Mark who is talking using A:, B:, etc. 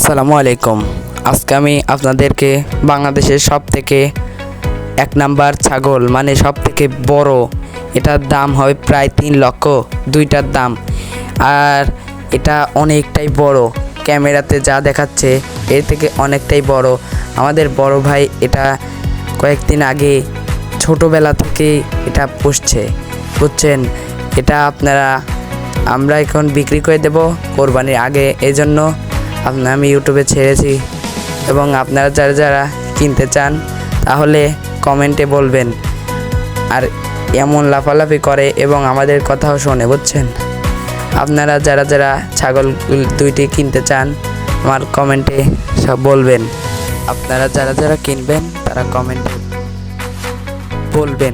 A: আসসালামু আলাইকুম। আজকে আমি আপনাদেরকে বাংলাদেশের সবথেকে এক নাম্বার ছাগল মানে সবথেকে বড়, এটার দাম হবে প্রায় 3 লক্ষ। দুইটার দাম, আর এটা অনেকটাই বড়, ক্যামেরাতে যা দেখাচ্ছে এর থেকে অনেকটাই বড়। আমাদের বড় ভাই এটা কয়েকদিন আগে ছোটোবেলা থেকে এটা পুষছে, বুঝছেন। এটা আমরা এখন বিক্রি করে দেব কোরবানির আগে, এই জন্য আমি ইউটিউবে ছেড়েছি। এবং আপনারা যারা যারা কিনতে চান তাহলে কমেন্টে বলবেন। আর এমন লাফালাফি করে এবং আমাদের কথাও শোনে, বুঝছেন। আপনারা যারা যারা ছাগল দুইটি কিনতে চান আমার কমেন্টে সব বলবেন। আপনারা যারা যারা কিনবেন তারা কমেন্টে বলবেন।